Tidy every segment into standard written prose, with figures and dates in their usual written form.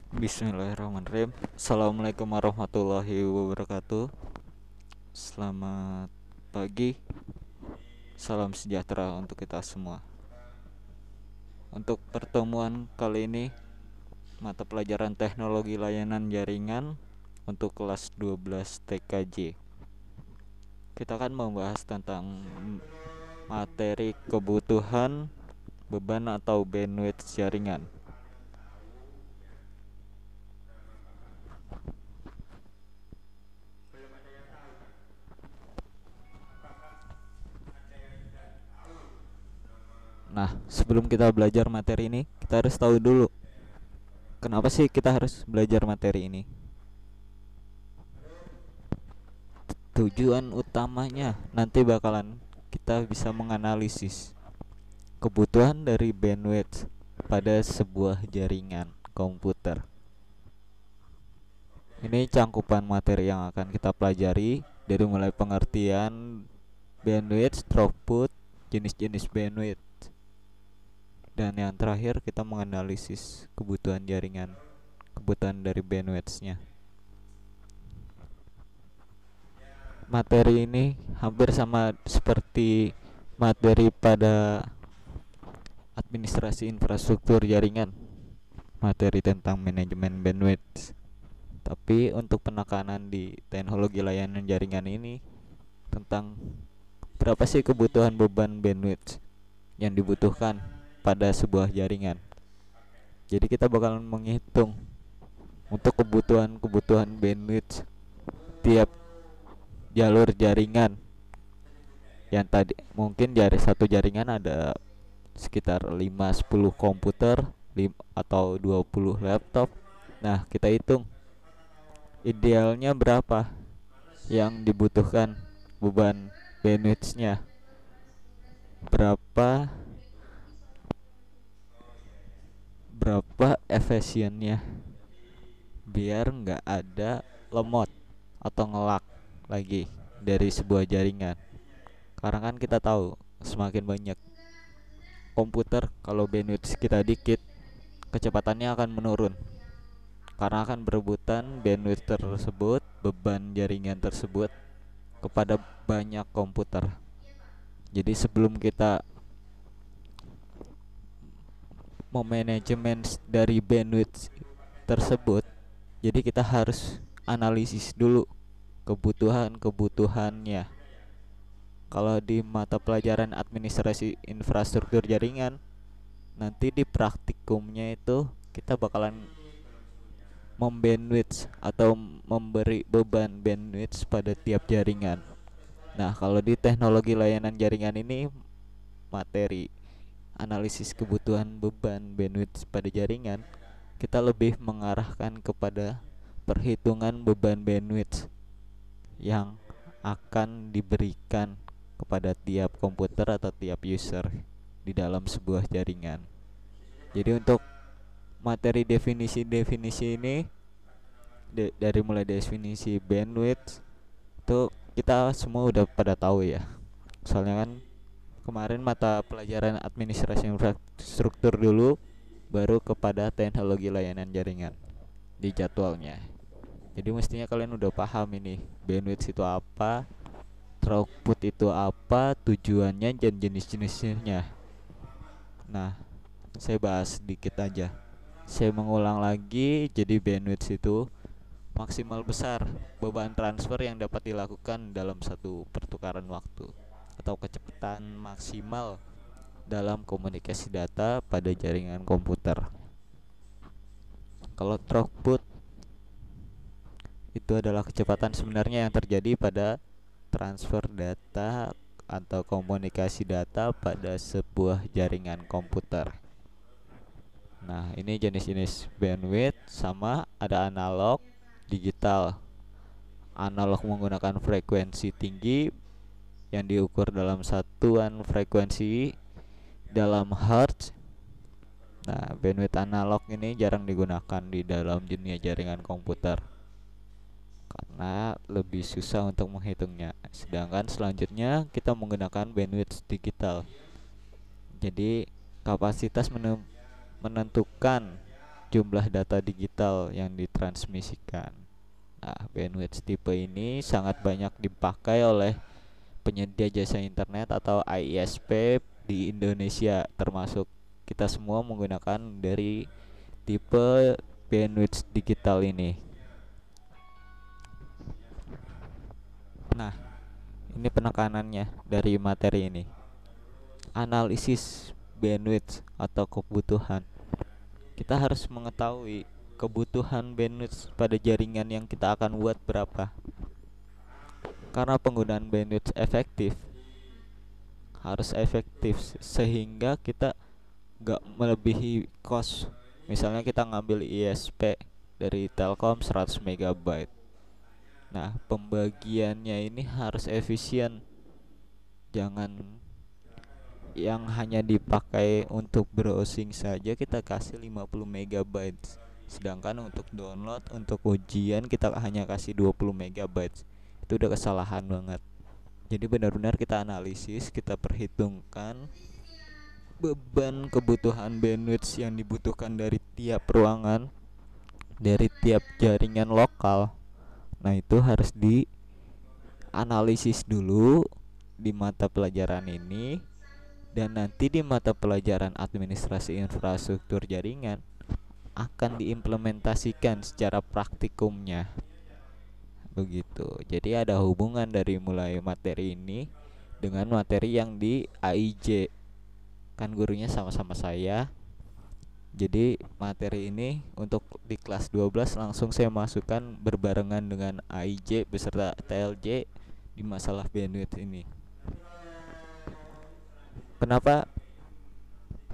Bismillahirrahmanirrahim. Assalamualaikum warahmatullahi wabarakatuh. Selamat pagi, salam sejahtera untuk kita semua. Untuk pertemuan kali ini, mata pelajaran teknologi layanan jaringan untuk kelas 12 TKJ. Kita akan membahas tentang materi kebutuhan beban atau bandwidth jaringan. Nah, sebelum kita belajar materi ini, kita harus tahu dulu kenapa sih kita harus belajar materi ini. Tujuan utamanya nanti bakalan kita bisa menganalisis kebutuhan dari bandwidth pada sebuah jaringan komputer. Ini cangkupan materi yang akan kita pelajari, dari mulai pengertian bandwidth, throughput, jenis-jenis bandwidth, dan yang terakhir kita menganalisis kebutuhan jaringan, kebutuhan dari bandwidth-nya. Materi ini hampir sama seperti materi pada administrasi infrastruktur jaringan, materi tentang manajemen bandwidth. Tapi untuk penekanan di teknologi layanan jaringan ini tentang berapa sih kebutuhan beban bandwidth yang dibutuhkan pada sebuah jaringan. Jadi kita bakalan menghitung untuk kebutuhan bandwidth tiap jalur jaringan. Yang tadi mungkin satu jaringan ada sekitar 5-10 komputer atau 20 laptop. Nah, kita hitung idealnya berapa yang dibutuhkan beban bandwidth-nya, berapa efisiennya, biar nggak ada lemot atau ngelak lagi dari sebuah jaringan. Karena kan kita tahu semakin banyak komputer, kalau bandwidth kita dikit, kecepatannya akan menurun karena akan berebutan bandwidth tersebut, beban jaringan tersebut kepada banyak komputer. Jadi sebelum kita memanajemen dari bandwidth tersebut, jadi kita harus analisis dulu kebutuhannya. Kalau di mata pelajaran administrasi infrastruktur jaringan, nanti di praktikumnya itu kita bakalan membandwidth atau memberi beban bandwidth pada tiap jaringan. Nah, kalau di teknologi layanan jaringan ini, materi analisis kebutuhan beban bandwidth pada jaringan, kita lebih mengarahkan kepada perhitungan beban bandwidth yang akan diberikan kepada tiap komputer atau tiap user di dalam sebuah jaringan. Jadi untuk materi definisi ini, dari mulai definisi bandwidth itu kita semua udah pada tahu ya. Soalnya kan kemarin mata pelajaran administrasi infrastruktur dulu, baru kepada teknologi layanan jaringan di jadwalnya. Jadi mestinya kalian udah paham ini bandwidth itu apa, throughput itu apa, tujuannya, dan jenis-jenisnya. Nah, saya bahas sedikit aja. Saya mengulang lagi, jadi bandwidth itu maksimal besar beban transfer yang dapat dilakukan dalam satu pertukaran waktu, atau kecepatan maksimal dalam komunikasi data pada jaringan komputer. Kalau throughput itu adalah kecepatan sebenarnya yang terjadi pada transfer data atau komunikasi data pada sebuah jaringan komputer. Nah, ini jenis-jenis bandwidth, sama ada analog, digital. Analog menggunakan frekuensi tinggi yang diukur dalam satuan frekuensi dalam hertz. Nah, bandwidth analog ini jarang digunakan di dalam dunia jaringan komputer karena lebih susah untuk menghitungnya. Sedangkan selanjutnya kita menggunakan bandwidth digital. Jadi kapasitas menentukan jumlah data digital yang ditransmisikan. Nah, bandwidth tipe ini sangat banyak dipakai oleh penyedia jasa internet atau ISP di Indonesia, termasuk kita semua menggunakan dari tipe bandwidth digital ini. Nah, ini penekanannya dari materi ini. Analisis bandwidth atau kebutuhan. Kita harus mengetahui kebutuhan bandwidth pada jaringan yang kita akan buat berapa. Karena penggunaan bandwidth harus efektif sehingga kita gak melebihi cost. Misalnya kita ngambil ISP dari Telkom 100 MB. Nah, pembagiannya ini harus efisien. Jangan yang hanya dipakai untuk browsing saja kita kasih 50 MB. Sedangkan untuk download, untuk ujian kita hanya kasih 20 MB. Itu udah kesalahan banget. Jadi benar-benar kita analisis, kita perhitungkan beban kebutuhan bandwidth yang dibutuhkan dari tiap ruangan, dari tiap jaringan lokal. Nah, itu harus dianalisis dulu di mata pelajaran ini, dan nanti di mata pelajaran administrasi infrastruktur jaringan akan diimplementasikan secara praktikumnya. Begitu. Jadi ada hubungan dari mulai materi ini dengan materi yang di AIJ. Kan gurunya sama-sama saya. Jadi materi ini untuk di kelas 12 langsung saya masukkan berbarengan dengan AIJ beserta TLJ di masalah bandwidth ini. Kenapa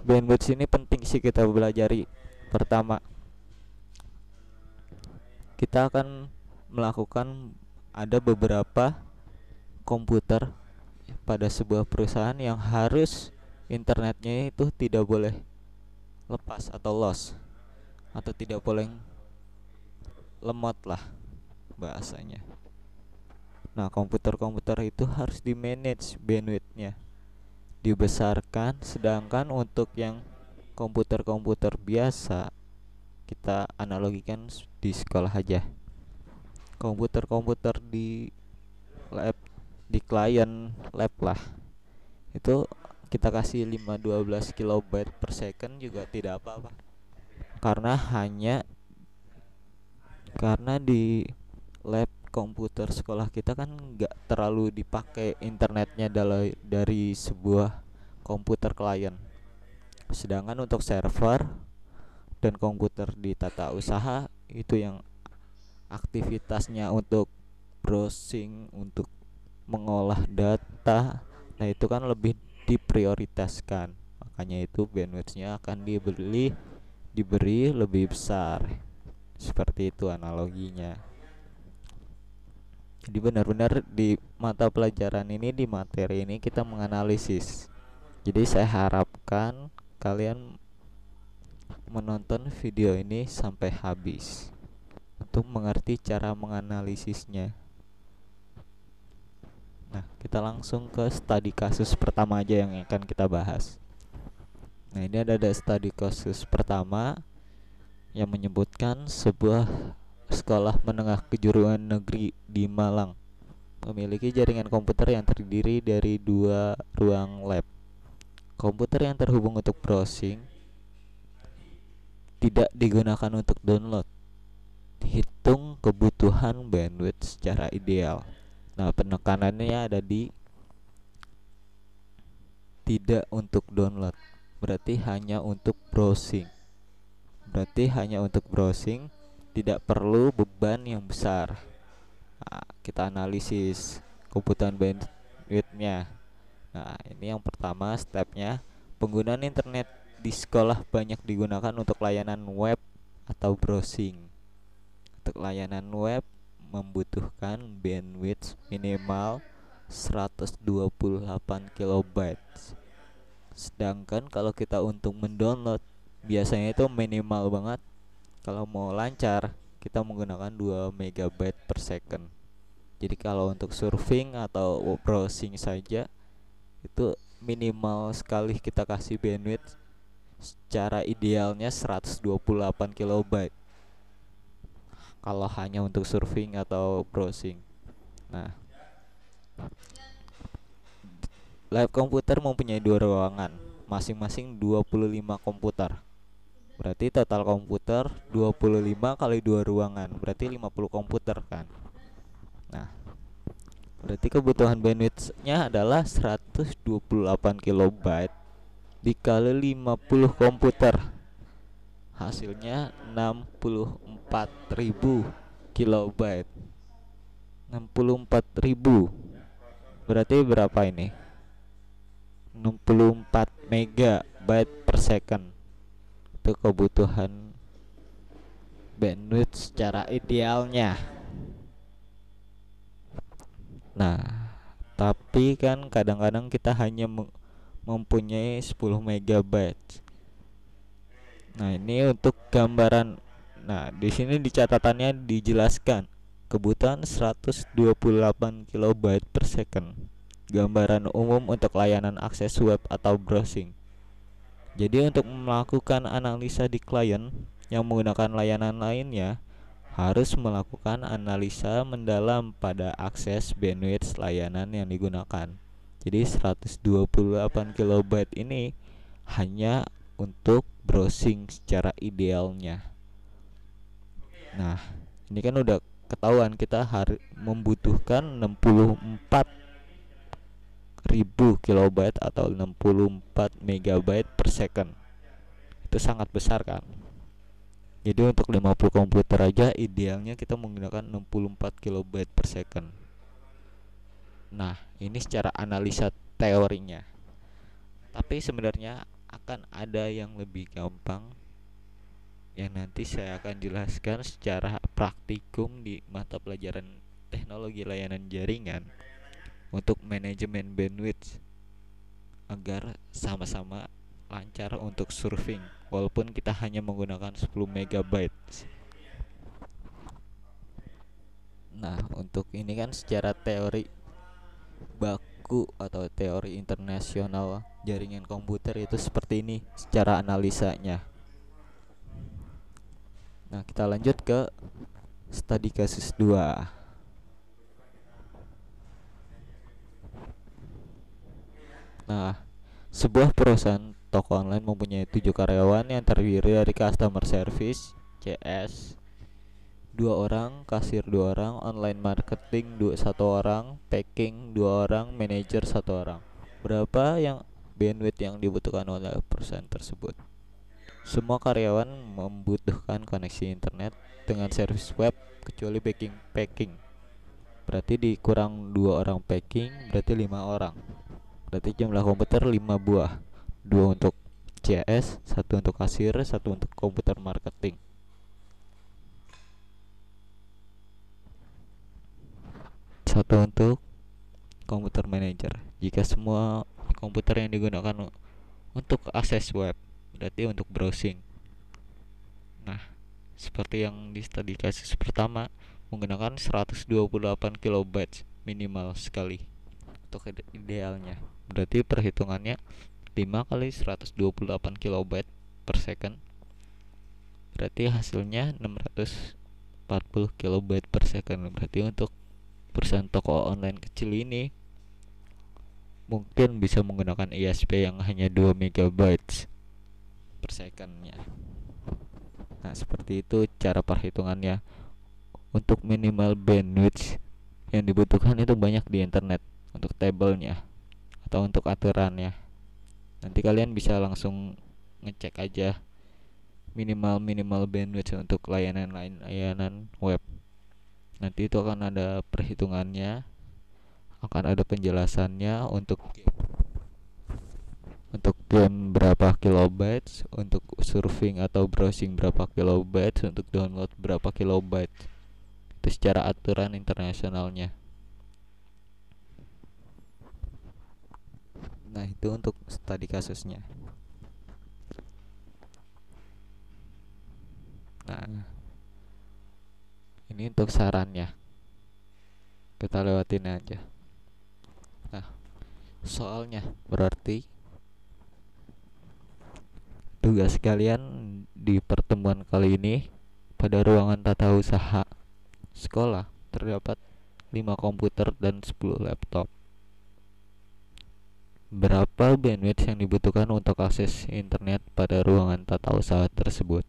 bandwidth ini penting sih kita pelajari? Pertama, kita akan melakukan ada beberapa komputer pada sebuah perusahaan yang harus internetnya itu tidak boleh lepas atau loss, atau tidak boleh lemot lah bahasanya. Nah, komputer-komputer itu harus di manage bandwidthnya, dibesarkan. Sedangkan untuk yang komputer-komputer biasa kita analogikan di sekolah aja. Komputer-komputer di lab, di klien lab lah, itu kita kasih 512 kilobyte per second juga tidak apa-apa. Karena di lab komputer sekolah kita kan nggak terlalu dipakai internetnya dari sebuah komputer klien. Sedangkan untuk server dan komputer di tata usaha itu yang aktivitasnya untuk browsing, untuk mengolah data, nah itu kan lebih diprioritaskan. Makanya itu bandwidthnya akan diberi lebih besar. Seperti itu analoginya. Jadi benar-benar di mata pelajaran ini, di materi ini kita menganalisis. Jadi saya harapkan kalian menonton video ini sampai habis untuk mengerti cara menganalisisnya. Nah, kita langsung ke studi kasus pertama aja yang akan kita bahas. Nah, ini ada studi kasus pertama yang menyebutkan sebuah sekolah menengah kejuruan negeri di Malang memiliki jaringan komputer yang terdiri dari 2 ruang lab. Komputer yang terhubung untuk browsing tidak digunakan untuk download. Hitung kebutuhan bandwidth secara ideal. Nah, penekanannya ada di tidak untuk download. Berarti hanya untuk browsing. Tidak perlu beban yang besar. Nah, kita analisis kebutuhan bandwidthnya. Nah, ini yang pertama stepnya, penggunaan internet di sekolah banyak digunakan untuk layanan web atau browsing. Untuk layanan web membutuhkan bandwidth minimal 128 kilobyte. Sedangkan kalau kita untuk mendownload biasanya itu minimal banget. Kalau mau lancar kita menggunakan 2 megabyte per second. Jadi kalau untuk surfing atau browsing saja itu minimal sekali kita kasih bandwidth secara idealnya 128 kilobyte kalau hanya untuk surfing atau browsing. Nah, lab komputer mempunyai dua ruangan, masing-masing 25 komputer. Berarti total komputer 25 kali dua ruangan, berarti 50 komputer kan. Nah, berarti kebutuhan bandwidth-nya adalah 128 kilobyte dikali 50 komputer. Hasilnya 64.000 kilobyte. 64.000. Berarti berapa ini? 64 megabyte per second. Itu kebutuhan bandwidth secara idealnya. Nah, tapi kan kadang-kadang kita hanya mempunyai 10 megabyte. Nah, ini untuk gambaran. Nah, di sini di catatannya dijelaskan kebutuhan 128 kilobyte per second. Gambaran umum untuk layanan akses web atau browsing. Jadi untuk melakukan analisa di klien yang menggunakan layanan lainnya harus melakukan analisa mendalam pada akses bandwidth layanan yang digunakan. Jadi 128 kilobyte ini hanya untuk browsing secara idealnya. Nah, ini kan udah ketahuan kita membutuhkan 64.000 kilobyte atau 64 megabyte per second. Itu sangat besar kan. Jadi untuk 50 komputer aja idealnya kita menggunakan 64 kilobyte per second. Nah, ini secara analisa teorinya. Tapi sebenarnya akan ada yang lebih gampang yang nanti saya akan jelaskan secara praktikum di mata pelajaran teknologi layanan jaringan untuk manajemen bandwidth agar sama-sama lancar untuk surfing walaupun kita hanya menggunakan 10 megabyte. Nah, untuk ini kan secara teori baku atau teori internasional jaringan komputer itu seperti ini secara analisanya. Nah, kita lanjut ke studi kasus 2. Nah, sebuah perusahaan toko online mempunyai 7 karyawan yang terdiri dari customer service CS 2 orang, kasir 2 orang, online marketing 1 orang, packing 2 orang, manajer 1 orang. Berapa yang bandwidth yang dibutuhkan oleh perusahaan tersebut? Semua karyawan membutuhkan koneksi internet dengan service web kecuali packing. Berarti dikurang 2 orang packing, berarti 5 orang. Berarti jumlah komputer 5 buah. 2 untuk CS, 1 untuk kasir, 1 untuk komputer marketing. Satu untuk komputer manager. Jika semua komputer yang digunakan untuk akses web, berarti untuk browsing. Nah, seperti yang di studi kasus pertama, menggunakan 128 kilobyte minimal sekali untuk idealnya. Berarti perhitungannya 5 kali 128 kilobyte per second. Berarti hasilnya 640 kilobyte per second. Berarti untuk perusahaan toko online kecil ini mungkin bisa menggunakan ISP yang hanya 2 megabytes per secondnya. Nah, seperti itu cara perhitungannya. Untuk minimal bandwidth yang dibutuhkan itu banyak di internet untuk tabelnya atau untuk aturannya. Nanti kalian bisa langsung ngecek aja minimal bandwidth untuk layanan web. Nanti itu akan ada perhitungannya, akan ada penjelasannya untuk game berapa kilobytes, untuk surfing atau browsing berapa kilobytes, untuk download berapa kilobytes. Itu secara aturan internasionalnya. Nah, itu untuk studi kasusnya. Nah, ini untuk sarannya. Kita lewatin aja. Nah, soalnya berarti Tugas kalian di pertemuan kali ini, pada ruangan tata usaha sekolah terdapat 5 komputer dan 10 laptop. Berapa bandwidth yang dibutuhkan untuk akses internet pada ruangan tata usaha tersebut?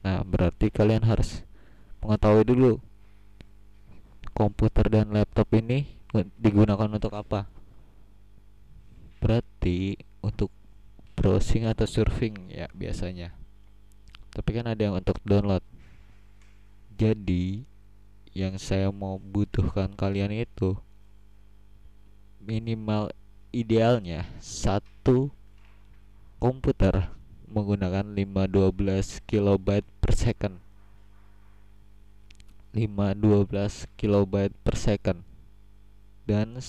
Nah, berarti kalian harus mengetahui dulu komputer dan laptop ini digunakan untuk apa. Berarti untuk browsing atau surfing ya biasanya. Tapi kan ada yang untuk download. Jadi yang saya mau butuhkan kalian itu minimal idealnya satu komputer menggunakan 512 kilobyte per second. 512 kilobyte per second. Dan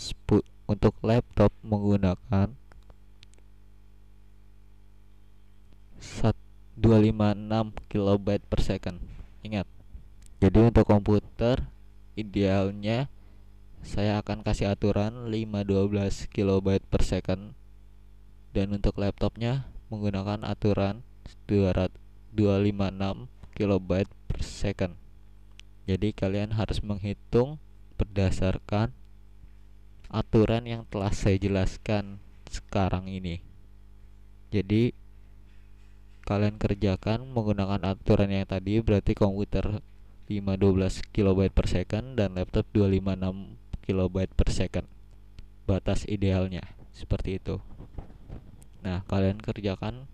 untuk laptop menggunakan 256 kilobyte per second. Ingat. Jadi untuk komputer idealnya saya akan kasih aturan 512 kilobyte per second, dan untuk laptopnya menggunakan aturan 256 kilobyte per second. Jadi kalian harus menghitung berdasarkan aturan yang telah saya jelaskan sekarang ini. Jadi kalian kerjakan menggunakan aturan yang tadi, berarti komputer 512 kilobyte per second dan laptop 256 kilobyte per second. Batas idealnya seperti itu. Nah, kalian kerjakan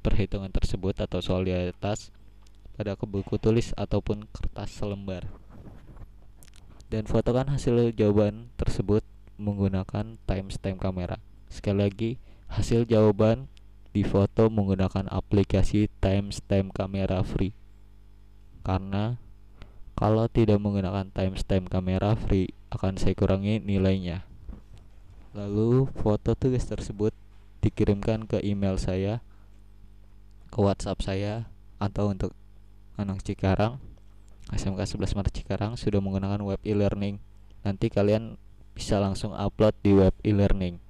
perhitungan tersebut atau soal di atas pada buku tulis ataupun kertas selembar. Dan fotokan hasil jawaban tersebut menggunakan timestamp kamera. Sekali lagi, hasil jawaban difoto menggunakan aplikasi timestamp kamera free. Karena kalau tidak menggunakan timestamp kamera free akan saya kurangi nilainya. Lalu foto tugas tersebut dikirimkan ke email saya, ke WhatsApp saya, atau untuk anak Cikarang, SMK 11 Maret Cikarang sudah menggunakan web e-learning. Nanti kalian bisa langsung upload di web e-learning.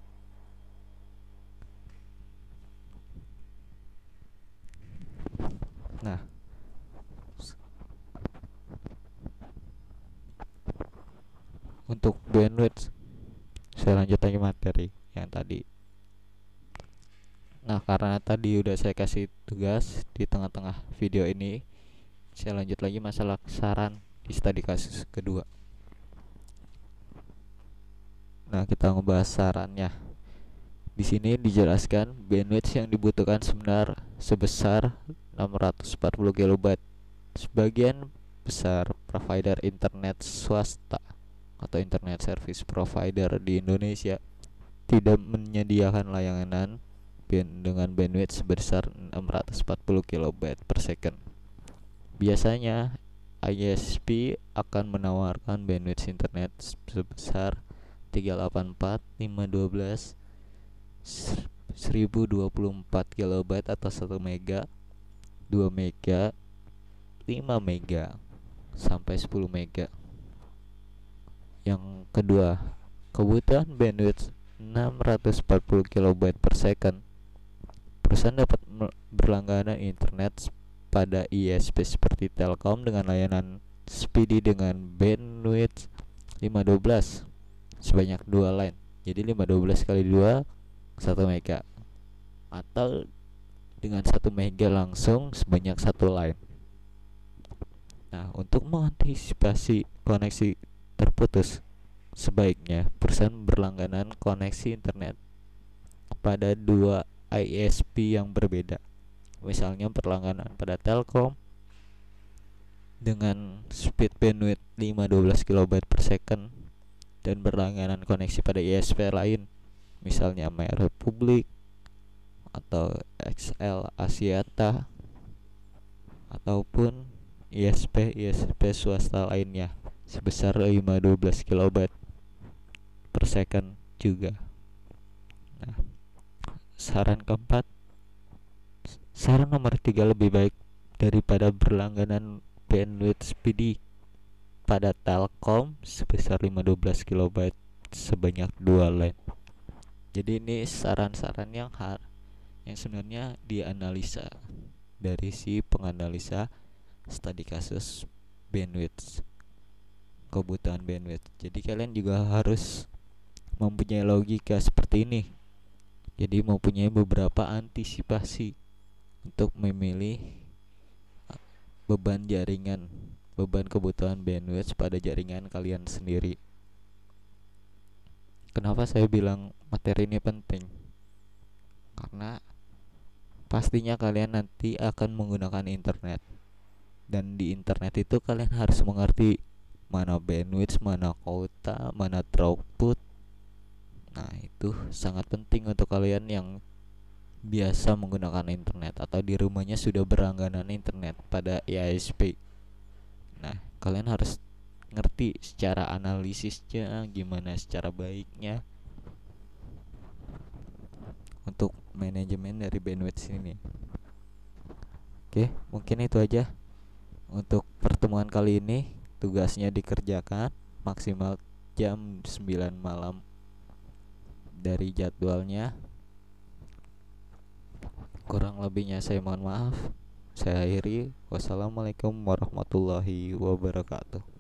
Nah, untuk bandwidth saya lanjut lagi materi yang tadi. Nah, karena tadi udah saya kasih tugas di tengah-tengah video ini, saya lanjut lagi masalah saran di studi kasus kedua. Nah, kita ngebahas sarannya. Di sini dijelaskan bandwidth yang dibutuhkan sebesar 640 kilobyte. Sebagian besar provider internet swasta atau internet service provider di Indonesia tidak menyediakan layanan dengan bandwidth sebesar 640 kilobyte per second. Biasanya ISP akan menawarkan bandwidth internet sebesar 384, 512, 1024 kilobyte atau 1 mega, 2 mega, 5 mega sampai 10 mega. Yang kedua, kebutuhan bandwidth 640 kilobyte per second. Perusahaan dapat berlangganan internet pada ISP seperti Telkom dengan layanan speedy dengan bandwidth 512 sebanyak 2 line. Jadi 512 kali 2 1 mega, atau dengan 1 mega langsung sebanyak 1 line. Nah, untuk mengantisipasi koneksi terputus, sebaiknya perusahaan berlangganan koneksi internet pada 2 ISP yang berbeda. Misalnya berlangganan pada Telkom dengan speed bandwidth 512 kilobyte per second dan berlangganan koneksi pada ISP lain, misalnya MyRepublik atau XL Axiata ataupun ISP swasta lainnya sebesar 512 kilobyte per second juga. Nah, saran nomor 3 lebih baik daripada berlangganan bandwidth speedy pada Telkom sebesar 512 kilobyte sebanyak 2 line. Jadi ini saran-saran yang yang sebenarnya dianalisa dari si penganalisa studi kasus bandwidth, kebutuhan bandwidth. Jadi kalian juga harus mempunyai logika seperti ini. Jadi mempunyai beberapa antisipasi untuk memilih beban jaringan, beban kebutuhan bandwidth pada jaringan kalian sendiri. Kenapa saya bilang materi ini penting? Karena pastinya kalian nanti akan menggunakan internet, dan di internet itu kalian harus mengerti mana bandwidth, mana kuota, mana throughput. Nah, itu sangat penting untuk kalian yang biasa menggunakan internet atau di rumahnya sudah berlangganan internet pada ISP. Nah, kalian harus ngerti secara analisisnya gimana secara baiknya untuk manajemen dari bandwidth ini. Oke, mungkin itu aja untuk pertemuan kali ini. Tugasnya dikerjakan maksimal jam 9 malam dari jadwalnya. Kurang lebihnya saya mohon maaf. Saya akhiri. Wassalamualaikum warahmatullahi wabarakatuh.